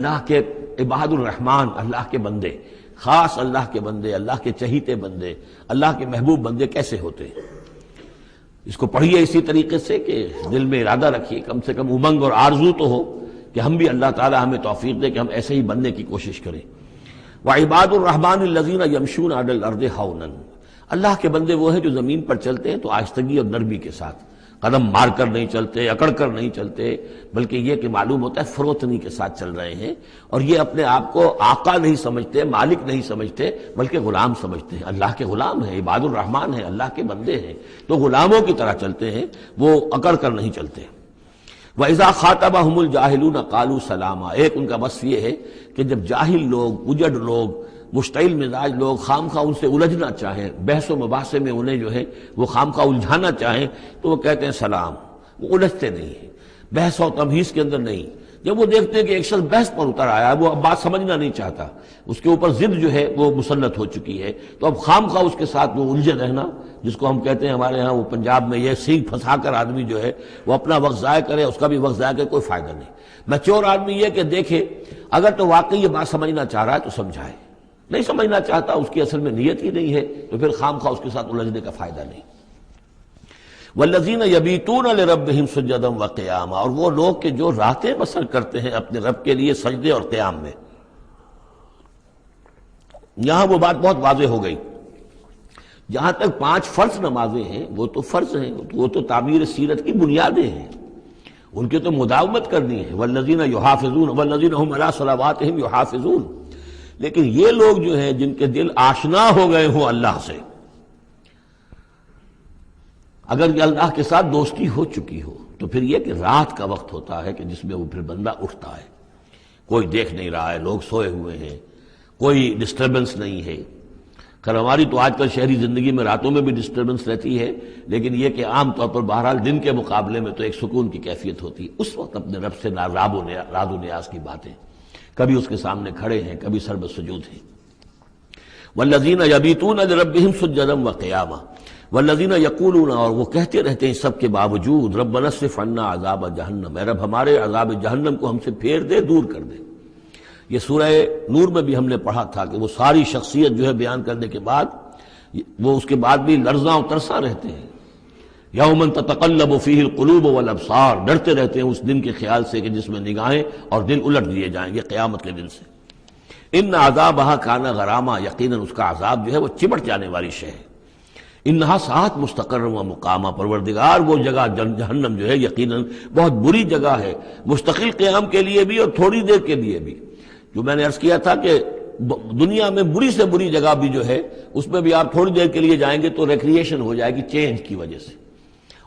اللہ کے عباد الرحمن، اللہ کے بندے، خاص اللہ کے بندے، اللہ کے چہیتے بندے، اللہ کے محبوب بندے کیسے ہوتے ہیں؟ اس کو پڑھیے اسی طریقے سے کہ دل میں ارادہ رکھیے، کم سے کم امنگ اور آرزو تو ہو کہ ہم بھی اللہ تعالی ہمیں توفیق دے کہ ہم ایسے ہی بننے کی کوشش کریں۔ وعباد الرحمن الذین یمشون علی الارض ہونا، اللہ کے بندے وہ ہیں جو زمین پر چلتے ہیں تو آہستگی اور نرمی کے ساتھ، قدم مار کر نہیں چلتے، اکڑ کر نہیں چلتے، بلکہ یہ کہ معلوم ہوتا ہے فروتنی کے ساتھ چل رہے ہیں، اور یہ اپنے آپ کو آقا نہیں سمجھتے، مالک نہیں سمجھتے، بلکہ غلام سمجھتے ہیں۔ اللہ کے غلام ہیں، عباد الرحمن ہیں، اللہ کے بندے ہیں، تو غلاموں کی طرح چلتے ہیں، وہ اکڑ کر نہیں چلتے۔ وَإِذَا خَاطَبَهُمُ الْجَاهِلُونَ قَالُوا سَلَامًا، ایک ان کا وصف یہ ہے کہ جب جاہل لوگ، اجڑ لوگ، مشتعل مزاج لوگ خام خواہ ان سے الجھنا چاہیں، بحث و مباحثے میں انہیں جو ہے وہ خام خواہ الجھانا چاہیں تو وہ کہتے ہیں سلام، وہ الجھتے نہیں ہیں، بحث و تمہیز کے اندر نہیں۔ جب وہ دیکھتے ہیں کہ ایک شخص بحث پر اتر آیا ہے، وہ اب بات سمجھنا نہیں چاہتا، اس کے اوپر ضد جو ہے وہ مسلط ہو چکی ہے، تو اب خام خواہ اس کے ساتھ وہ الجھے رہنا، جس کو ہم کہتے ہیں ہمارے ہاں وہ پنجاب میں یہ سینگ پھنسا کر آدمی جو ہے وہ اپنا وقت ضائع کرے، اس کا بھی وقت ضائع کرے، کوئی فائدہ نہیں۔ میچور آدمی یہ کہ دیکھے اگر تو واقعی یہ بات سمجھنا چاہ رہا ہے تو سمجھائے، نہیں سمجھنا چاہتا، اس کی اصل میں نیت ہی نہیں ہے، تو پھر خام خواہ اس کے ساتھ الجھنے کا فائدہ نہیں۔ والذین یبیتون لربہم سجدا وقیاما، اور وہ لوگ کہ جو راتیں بسر کرتے ہیں اپنے رب کے لیے سجدے اور قیام میں۔ یہاں وہ بات بہت واضح ہو گئی، جہاں تک 5 فرض نمازیں ہیں وہ تو فرض ہیں، وہ تو تعمیر سیرت کی بنیادیں ہیں، ان کی تو مداومت کرنی ہے۔ والذین یحافظون والذین هم علی صلواتہم یحافظون، لیکن یہ لوگ جو ہیں جن کے دل آشنا ہو گئے ہوں اللہ سے، اگر یہ اللہ کے ساتھ دوستی ہو چکی ہو، تو پھر یہ کہ رات کا وقت ہوتا ہے کہ جس میں وہ پھر بندہ اٹھتا ہے، کوئی دیکھ نہیں رہا ہے، لوگ سوئے ہوئے ہیں، کوئی ڈسٹربنس نہیں ہے۔ خیر ہماری تو آج کل شہری زندگی میں راتوں میں بھی ڈسٹربنس رہتی ہے، لیکن یہ کہ عام طور پر بہرحال دن کے مقابلے میں تو ایک سکون کی کیفیت ہوتی ہے، اس وقت اپنے رب سے راز و نیاز کی باتیں، کبھی اس کے سامنے کھڑے ہیں، کبھی سر بسجود ہیں۔ والذین یبیتون لربہم سجدا وقیاما والذین یقولون، اور وہ کہتے رہتے ہیں سب کے باوجود، ربنا اصرف عنا عذاب جہنم، اے رب ہمارے عذاب جہنم کو ہم سے پھیر دے، دور کر دے۔ یہ سورہ نور میں بھی ہم نے پڑھا تھا کہ وہ ساری شخصیت جو ہے بیان کرنے کے بعد وہ اس کے بعد بھی لرزاں و ترساں رہتے ہیں۔ یوما تتقلب فیہ القلوب والابصار، ڈرتے رہتے ہیں اس دن کے خیال سے کہ جس میں نگاہیں اور دل الٹ دیے جائیں گے قیامت کے دن سے۔ ان عذابہا کان غراما، یقیناً اس کا عذاب جو ہے وہ چمٹ جانے والی شے ہے۔ انہا ساعت مستقر و مقامہ، پروردگار وہ جگہ جہنم جو ہے یقیناً بہت بری جگہ ہے، مستقل قیام کے لیے بھی اور تھوڑی دیر کے لیے بھی۔ جو میں نے عرض کیا تھا کہ دنیا میں بری سے بری جگہ بھی جو ہے اس میں بھی آپ تھوڑی دیر کے لیے جائیں گے تو ریکریشن ہو جائے گی چینج کی وجہ سے،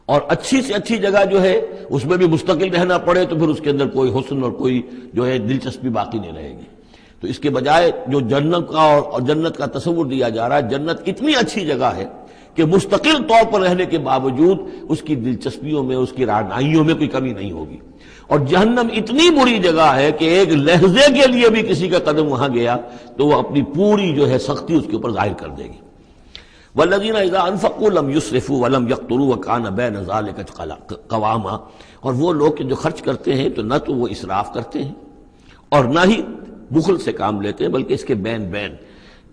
اور اچھی سے اچھی جگہ جو ہے اس میں بھی مستقل رہنا پڑے تو پھر اس کے اندر کوئی حسن اور کوئی جو ہے دلچسپی باقی نہیں رہے گی۔ تو اس کے بجائے جو جنت کا اور جنت کا تصور دیا جا رہا ہے، جنت اتنی اچھی جگہ ہے کہ مستقل طور پر رہنے کے باوجود اس کی دلچسپیوں میں، اس کی رعنائیوں میں کوئی کمی نہیں ہوگی، اور جہنم اتنی بری جگہ ہے کہ ایک لحظے کے لیے بھی کسی کا قدم وہاں گیا تو وہ اپنی پوری جو ہے سختی اس کے اوپر ظاہر کر دے گی۔ والذین اذا انفقوا لم یسرفوا ولم یقتروا وکان بین ذلک قواما، اور وہ لوگ کہ جو خرچ کرتے ہیں تو نہ تو وہ اسراف کرتے ہیں اور نہ ہی بخل سے کام لیتے ہیں، بلکہ اس کے بین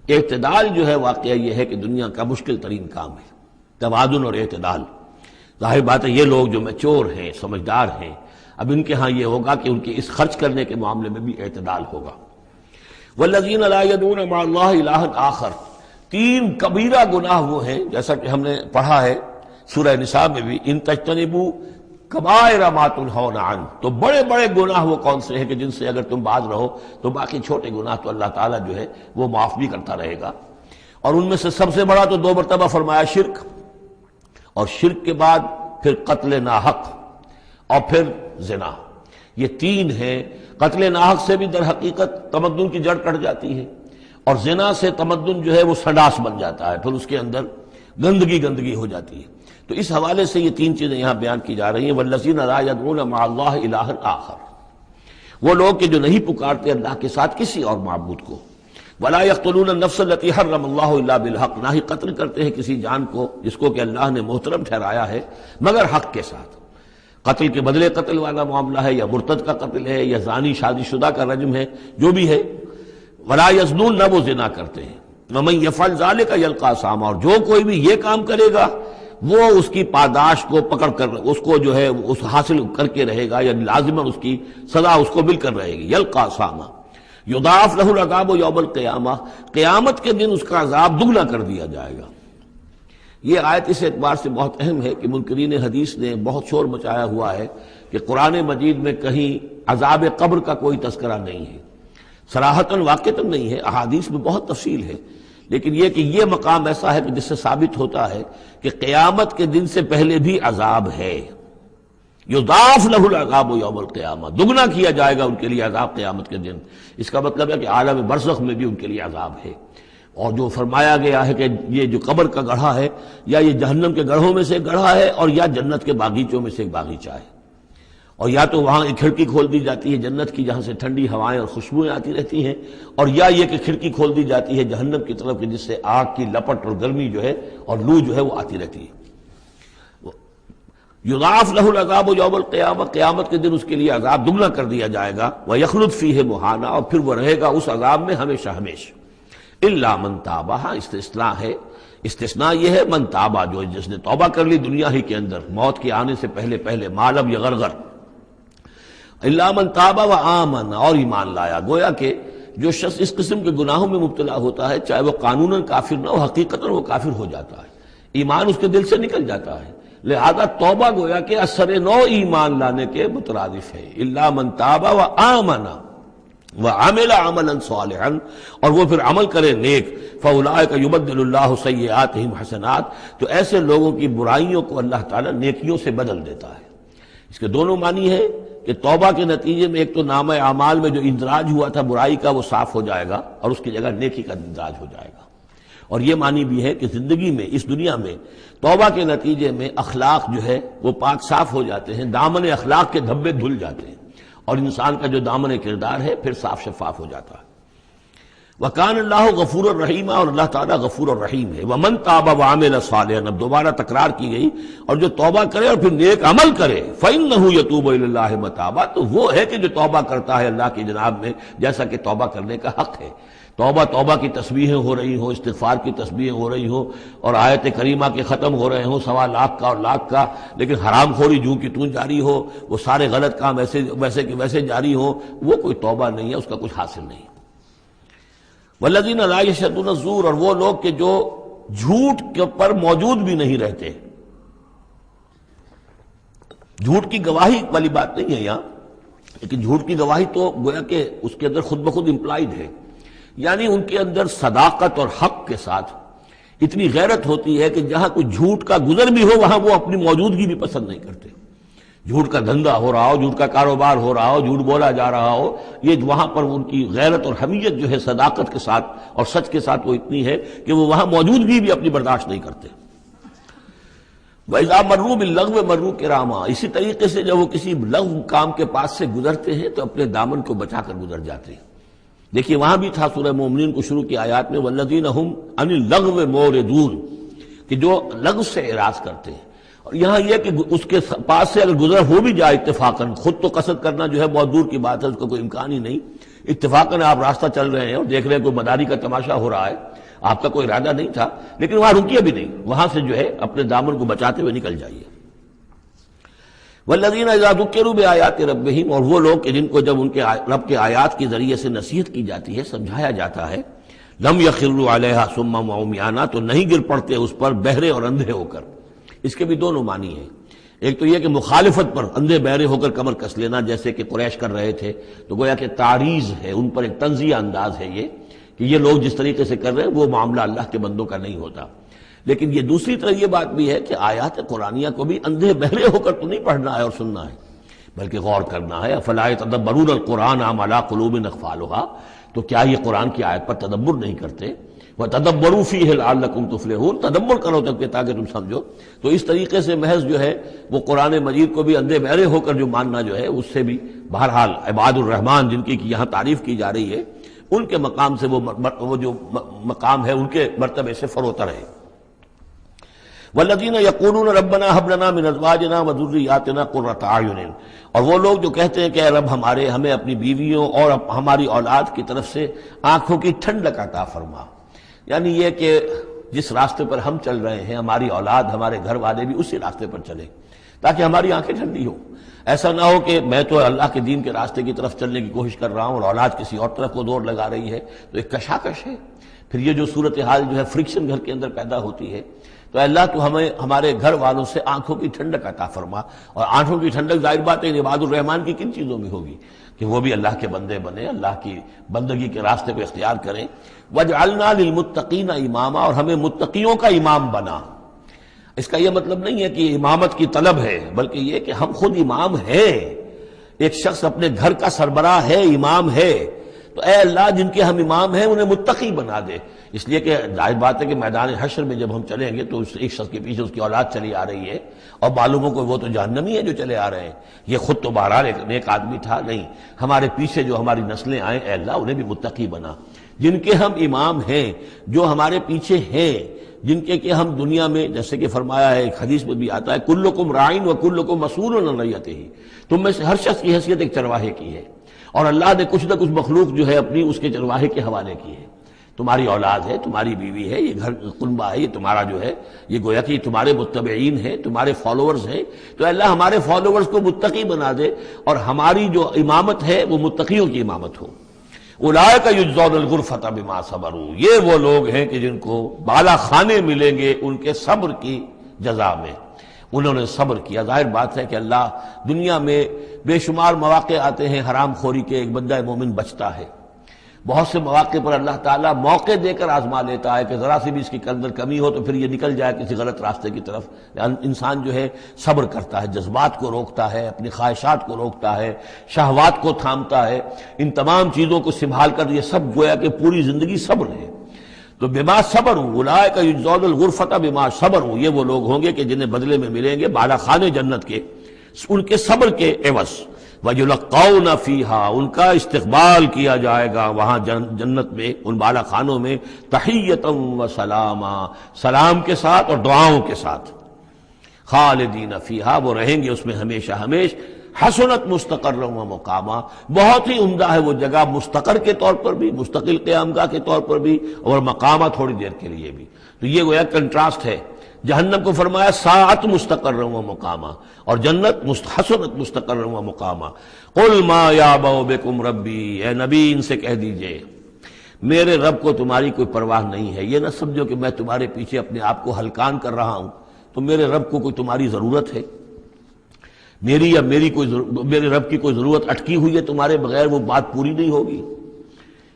اعتدال جو ہے واقعہ یہ ہے کہ دنیا کا مشکل ترین کام ہے، توازن اور اعتدال۔ ظاہر بات ہے یہ لوگ جو میچور ہیں، سمجھدار ہیں، اب ان کے ہاں یہ ہوگا کہ ان کے اس خرچ کرنے کے معاملے میں بھی اعتدال ہوگا۔ والذین لا یدعون مع اللہ الہا آخر، 3 کبیرہ گناہ وہ ہیں جیسا کہ ہم نے پڑھا ہے سورہ نساء میں بھی، ان تجتنبوا کبائر ما تنہون عنہ، تو بڑے بڑے گناہ وہ کون سے ہیں کہ جن سے اگر تم باز رہو تو باقی چھوٹے گناہ تو اللہ تعالیٰ جو ہے وہ معاف بھی کرتا رہے گا۔ اور ان میں سے سب سے بڑا تو 2 مرتبہ فرمایا شرک، اور شرک کے بعد پھر قتل ناحق اور پھر زنا، یہ 3 ہیں۔ قتل ناحق سے بھی در حقیقت تمدن کی جڑ کٹ جاتی ہے، اور زنا سے تمدن جو ہے وہ سڈاس بن جاتا ہے، پھر اس کے اندر گندگی ہو جاتی ہے۔ تو اس حوالے سے یہ 3 چیزیں یہاں بیان کی جا رہی ہیں۔ والذین لا یدعون مع اللہ الہا آخر، وہ لوگ کہ جو نہیں پکارتے اللہ کے ساتھ کسی اور معبود کو۔ ولا یقتلون النفس التي حرم اللہ الا بالحق، نہ ہی قتل کرتے ہیں کسی جان کو جس کو کہ اللہ نے محترم ٹھہرایا ہے مگر حق کے ساتھ۔ قتل کے بدلے قتل والا معاملہ ہے، یا مرتد کا قتل ہے، یا زانی شادی شدہ کا رجم ہے، جو بھی ہے. ولا یزنون، نہ وہ زنا کرتے ہیں. ومن یفعل ذلک یلقی اثاما، اور جو کوئی بھی یہ کام کرے گا وہ اس کی پاداش کو پکڑ کر اس کو جو ہے اس حاصل کر کے رہے گا، یعنی لازماً اس کی سزا اس کو مل کر رہے گی. یلقی اثاما یضاعف لہ العذاب یوم القیامہ، قیامت کے دن اس کا عذاب دگنا کر دیا جائے گا. یہ آیت اس اعتبار سے بہت اہم ہے کہ منکرین حدیث نے بہت شور مچایا ہوا ہے کہ قرآن مجید میں کہیں عذاب قبر کا کوئی تذکرہ نہیں ہے، صراحتاً واقعتاً نہیں ہے، احادیث میں بہت تفصیل ہے، لیکن یہ کہ یہ مقام ایسا ہے کہ جس سے ثابت ہوتا ہے کہ قیامت کے دن سے پہلے بھی عذاب ہے. یضاعف لہ العذاب یوم القیامہ، دگنا کیا جائے گا ان کے لیے عذاب قیامت کے دن. اس کا مطلب ہے کہ عالم برزخ میں بھی ان کے لیے عذاب ہے. اور جو فرمایا گیا ہے کہ یہ جو قبر کا گڑھا ہے یا یہ جہنم کے گڑھوں میں سے ایک گڑھا ہے، اور یا جنت کے باغیچوں میں سے ایک باغیچہ ہے، اور یا تو وہاں ایک کھڑکی کھول دی جاتی ہے جنت کی جہاں سے ٹھنڈی ہوائیں اور خوشبوئیں آتی رہتی ہیں، اور یا یہ کہ کھڑکی کھول دی جاتی ہے جہنم کی طرف کہ جس سے آگ کی لپٹ اور گرمی جو ہے اور لو جو ہے وہ آتی رہتی ہے. یضاعف لہ العذاب یوم القیامہ، قیامت کے دن اس کے لیے عذاب دگنا کر دیا جائے گا. ویخلد فیہ مہانا، اور پھر وہ رہے گا اس عذاب میں ہمیشہ ہمیشہ. الا من تاب، استثناء ہے، استثناء یہ ہے من تابہ، جو جس نے توبہ کر لی دنیا ہی کے اندر موت کے آنے سے پہلے پہلے، معلم یغرغر. الا من تابہ و آمن، اور ایمان لایا. گویا کہ جو شخص اس قسم کے گناہوں میں مبتلا ہوتا ہے چاہے وہ قانوناً کافر نہ ہو، حقیقتاً وہ کافر ہو جاتا ہے، ایمان اس کے دل سے نکل جاتا ہے. لہذا توبہ گویا کہ اثر نو ایمان لانے کے مترادف ہے. الا من تاب و آمن وعمل عملا صالحا، اور وہ پھر عمل کرے نیک. فاولئک یبدل اللہ سیئاتہم حسنات، تو ایسے لوگوں کی برائیوں کو اللہ تعالیٰ نیکیوں سے بدل دیتا ہے. اس کے دونوں معنی ہے کہ توبہ کے نتیجے میں ایک تو نامہ اعمال میں جو اندراج ہوا تھا برائی کا وہ صاف ہو جائے گا، اور اس کی جگہ نیکی کا اندراج ہو جائے گا. اور یہ معنی بھی ہے کہ زندگی میں اس دنیا میں توبہ کے نتیجے میں اخلاق جو ہے وہ پاک صاف ہو جاتے ہیں، دامن اخلاق کے دھبے دھل جاتے ہیں، اور انسان کا جو دامن کردار ہے پھر صاف شفاف ہو جاتا ہے. وَكَانَ اللَّهُ غَفُورًا رَحِيمًا، اور اللہ تعالیٰ غفور الرحیم ہے. وَمَن تَابَ وَعَمِلَ صَالِحًا، اب دوبارہ تکرار کی گئی، اور جو توبہ کرے اور پھر نیک عمل کرے فَإِنَّهُ يَتُوبُ إِلَى اللَّهِ مَتَابًا، تو وہ ہے کہ جو توبہ کرتا ہے اللہ کی جناب میں جیسا کہ توبہ کرنے کا حق ہے. توبہ کی تسبیحیں ہو رہی ہوں، استغفار کی تسبیحیں ہو رہی ہوں، اور آیت کریمہ کے ختم ہو رہے ہوں 1.25 لاکھ کا اور لاکھ کا، لیکن حرام خوری جوں کی توں جاری ہو، وہ سارے غلط کام ویسے کہ ویسے جاری ہوں، وہ کوئی توبہ نہیں ہے، اس کا کچھ حاصل نہیں. والذین لا یشهدون الزور، اور وہ لوگ کہ جو جھوٹ کے پر موجود بھی نہیں رہتے. جھوٹ کی گواہی والی بات نہیں ہے یہاں، لیکن جھوٹ کی گواہی تو گویا کہ اس کے اندر خود بخود امپلائڈ ہے، یعنی ان کے اندر صداقت اور حق کے ساتھ اتنی غیرت ہوتی ہے کہ جہاں کوئی جھوٹ کا گزر بھی ہو وہاں وہ اپنی موجودگی بھی پسند نہیں کرتے. جھوٹ کا دھندا ہو رہا ہو، جھوٹ کا کاروبار ہو رہا ہو، جھوٹ بولا جا رہا ہو، یہ وہاں پر ان کی غیرت اور حمیت جو ہے صداقت کے ساتھ اور سچ کے ساتھ وہ اتنی ہے کہ وہ وہاں موجودگی بھی اپنی برداشت نہیں کرتے. وَإِذَا مَرُّوا بِاللَّغْوِ مَرُّوا كِرَامًا، اسی طریقے سے جب وہ کسی لغو کام کے پاس سے گزرتے ہیں تو اپنے دامن کو بچا کر گزر جاتے ہیں. دیکھیے وہاں بھی تھا سورہ مومنین کو شروع کی آیات میں وَالَّذِينَ هُمْ عَنِ اللَّغْوِ مُعْرِضُونَ، کہ جو لغو سے اعراض کرتے ہیں. اور یہاں یہ کہ اس کے پاس سے اگر گزر ہو بھی جائے اتفاقاً، خود تو قصد کرنا جو ہے بہت دور کی بات ہے، اس کا کوئی امکان ہی نہیں، اتفاقاً آپ راستہ چل رہے ہیں اور دیکھ رہے ہیں کوئی مداری کا تماشا ہو رہا ہے، آپ کا کوئی ارادہ نہیں تھا، لیکن وہاں رکیے بھی نہیں، وہاں سے جو ہے اپنے دامن کو بچاتے ہوئے نکل جائیے. والذین اذا ذکروا بآیات ربہم، اور وہ لوگ کہ جن کو جب ان کے رب کے آیات کے ذریعے سے نصیحت کی جاتی ہے، سمجھایا جاتا ہے، لم یخروا علیہا صما وعمیانا، تو نہیں گر پڑتے اس پر بہرے اور اندھے ہو کر. اس کے بھی دونوں معنی ہیں. ایک تو یہ کہ مخالفت پر اندھے بہرے ہو کر کمر کس لینا، جیسے کہ قریش کر رہے تھے، تو گویا کہ تعریض ہے، ان پر ایک طنزیہ انداز ہے یہ کہ یہ لوگ جس طریقے سے کر رہے ہیں وہ معاملہ اللہ کے بندوں کا نہیں ہوتا. لیکن یہ دوسری طرف یہ بات بھی ہے کہ آیات قرآنیہ کو بھی اندھے بہرے ہو کر تو نہیں پڑھنا ہے اور سننا ہے، بلکہ غور کرنا ہے. افلا یتدبرون القرآن ام علی قلوب اقفالها، تو کیا یہ قرآن کی آیت پر تدبر نہیں کرتے؟ وَتَدَبَّرُوا فِيهِ لَعَلَّكُمْ تُفْلِحُونَ، تدبر کرو تاکہ تم سمجھو. تو اس طریقے سے محض جو ہے وہ قرآن مجید کو بھی اندھے بہرے ہو کر جو ماننا جو ہے اس سے بھی بہرحال عباد الرحمن جن کی یہاں تعریف کی جا رہی ہے ان کے مقام سے وہ جو مقام ہے ان کے مرتبے سے فروتر ہے. والذین یقولون ربنا ھب لنا من ازواجنا وذریاتنا قرۃ اعین، اور وہ لوگ جو کہتے ہیں کہ اے رب ہمارے ہمیں اپنی بیویوں اور ہماری اولاد کی طرف سے آنکھوں کی ٹھنڈک عطا فرما، یعنی یہ کہ جس راستے پر ہم چل رہے ہیں ہماری اولاد ہمارے گھر والے بھی اسی راستے پر چلیں تاکہ ہماری آنکھیں ٹھنڈی ہوں۔ ایسا نہ ہو کہ میں تو اللہ کے دین کے راستے کی طرف چلنے کی کوشش کر رہا ہوں اور اولاد کسی اور طرف کو دور لگا رہی ہے، تو ایک کشاکش ہے۔ پھر یہ جو صورتحال جو ہے فرکشن گھر کے اندر پیدا ہوتی ہے، تو اللہ تو ہمیں ہمارے گھر والوں سے آنکھوں کی ٹھنڈک عطا فرما، اور آنکھوں کی ٹھنڈک ظاہر بات ہے عباد الرحمن کی کن چیزوں میں ہوگی کہ وہ بھی اللہ کے بندے بنے، اللہ کی بندگی کے راستے کو اختیار کریں۔ وَاجْعَلْنَا لِلْمُتَّقِينَ اماما، اور ہمیں متقیوں کا امام بنا۔ اس کا یہ مطلب نہیں ہے کہ امامت کی طلب ہے، بلکہ یہ کہ ہم خود امام ہیں۔ ایک شخص اپنے گھر کا سربراہ ہے، امام ہے، تو اے اللہ جن کے ہم امام ہیں انہیں متقی بنا دے۔ اس لیے کہ ظاہر بات ہے کہ میدان حشر میں جب ہم چلیں گے تو اس ایک شخص کے پیچھے اس کی اولاد چلی آ رہی ہے، اور معلوم ہو کہ وہ تو جہنمی ہے جو چلے آ رہے ہیں، یہ خود تو بہرحال ایک نیک آدمی تھا، نہیں، ہمارے پیچھے جو ہماری نسلیں آئیں اے اللہ انہیں بھی متقی بنا۔ جن کے ہم امام ہیں، جو ہمارے پیچھے ہیں، جن کے کہ ہم دنیا میں جیسے کہ فرمایا ہے ایک حدیث میں بھی آتا ہے کلکم راعٍ وکلکم مسئول عن رعیتہ، تم میں سے ہر شخص کی حیثیت ایک چرواہے کی ہے، اور اللہ نے کچھ نہ کچھ مخلوق جو ہے اپنی اس کے چرواہے کے حوالے کی ہے۔ تمہاری اولاد ہے، تمہاری بیوی ہے، یہ گھر کنبہ ہے، یہ تمہارا جو ہے یہ گویا کہ تمہارے متبعین ہیں، تمہارے فالوورز ہیں، تو اللہ ہمارے فالوورز کو متقی بنا دے، اور ہماری جو امامت ہے وہ متقیوں کی امامت ہو۔ اولئک یجزون الغرفۃ بما صبروا، یہ وہ لوگ ہیں کہ جن کو بالا خانے ملیں گے ان کے صبر کی جزا میں، انہوں نے صبر کیا۔ ظاہر بات ہے کہ اللہ دنیا میں بے شمار مواقع آتے ہیں حرام خوری کے، ایک بندہ مومن بچتا ہے، بہت سے مواقع پر اللہ تعالیٰ موقع دے کر آزما لیتا ہے کہ ذرا سی بھی اس کی اندر کمی ہو تو پھر یہ نکل جائے کسی غلط راستے کی طرف۔ انسان جو ہے صبر کرتا ہے، جذبات کو روکتا ہے، اپنی خواہشات کو روکتا ہے، شہوات کو تھامتا ہے، ان تمام چیزوں کو سنبھال کر یہ سب گویا کہ پوری زندگی صبر ہے۔ تو بما صبروا اولئک یجزون الغرفۃ بما صبروا، یہ وہ لوگ ہوں گے کہ جنہیں بدلے میں ملیں گے بالا خانے جنت کے ان کے صبر کے عوض۔ وَيُلَقَّوْنَ فِيهَا، ان کا استقبال کیا جائے گا وہاں جنت میں، ان بالا خانوں میں، تحیۃ وسلاما، سلام کے ساتھ اور دعاؤں کے ساتھ۔ خالدین فیہا، وہ رہیں گے اس میں ہمیشہ ہمیش۔ حسنت مستقرا و مقاما، بہت ہی عمدہ ہے وہ جگہ، مستقر کے طور پر بھی، مستقل قیام گاہ کے طور پر بھی، اور مقامہ تھوڑی دیر کے لیے بھی۔ تو یہ گویا کنٹراسٹ ہے۔ جہنم کو فرمایا ساعت مستقرا و مقاما، اور جنت حسنت مستقرا و مقاما۔ قل ما یعبأ بکم ربی، اے نبی ان سے کہہ دیجئے میرے رب کو تمہاری کوئی پرواہ نہیں ہے۔ یہ نہ سمجھو کہ میں تمہارے پیچھے اپنے آپ کو ہلکان کر رہا ہوں، تو میرے رب کو کوئی تمہاری ضرورت ہے؟ میری یا میرے رب کی کوئی ضرورت اٹکی ہوئی ہے تمہارے بغیر، وہ بات پوری نہیں ہوگی؟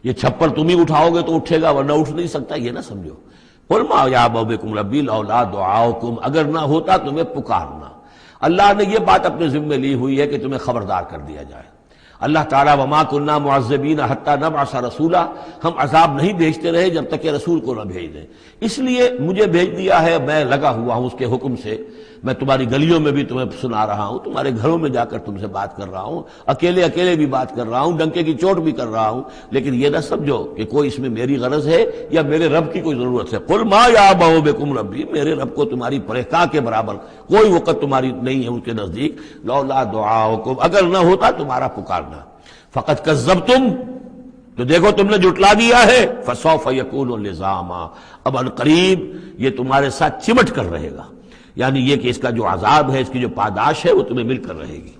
یہ چھپر تم ہی اٹھاؤ گے تو اٹھے گا ورنہ اٹھ نہیں سکتا، یہ نہ سمجھو۔ قل ما یعبأ بکم ربی لولا دعاؤکم، اگر نہ ہوتا تمہیں پکارنا۔ اللہ نے یہ بات اپنے ذمہ لی ہوئی ہے کہ تمہیں خبردار کر دیا جائے۔ اللہ تعالیٰ وما کنا معذبین حتی نبعث رسولا، ہم عذاب نہیں بھیجتے رہے جب تک کہ رسول کو نہ بھیج دیں، اس لیے مجھے بھیج دیا ہے، میں لگا ہوا ہوں اس کے حکم سے۔ میں تمہاری گلیوں میں بھی تمہیں سنا رہا ہوں، تمہارے گھروں میں جا کر تم سے بات کر رہا ہوں، اکیلے بھی بات کر رہا ہوں، ڈنکے کی چوٹ بھی کر رہا ہوں، لیکن یہ نہ سمجھو کہ کوئی اس میں میری غرض ہے یا میرے رب کی کوئی ضرورت ہے۔ قل ما یعبأ بکم ربی، میرے رب کو تمہاری پرہیزگاہ کے برابر کوئی وقت تمہاری نہیں ہے ان کے نزدیک۔ لولا دعاؤکم، اگر نہ ہوتا تمہارا پکارنا۔ فقد کذبتم، تو دیکھو تم نے جھٹلا دیا ہے۔ فسوف یکون لزاما، اب عنقریب یہ تمہارے ساتھ چمٹ کر رہے گا، یعنی یہ کہ اس کا جو عذاب ہے، اس کی جو پاداش ہے وہ تمہیں مل کر رہے گی۔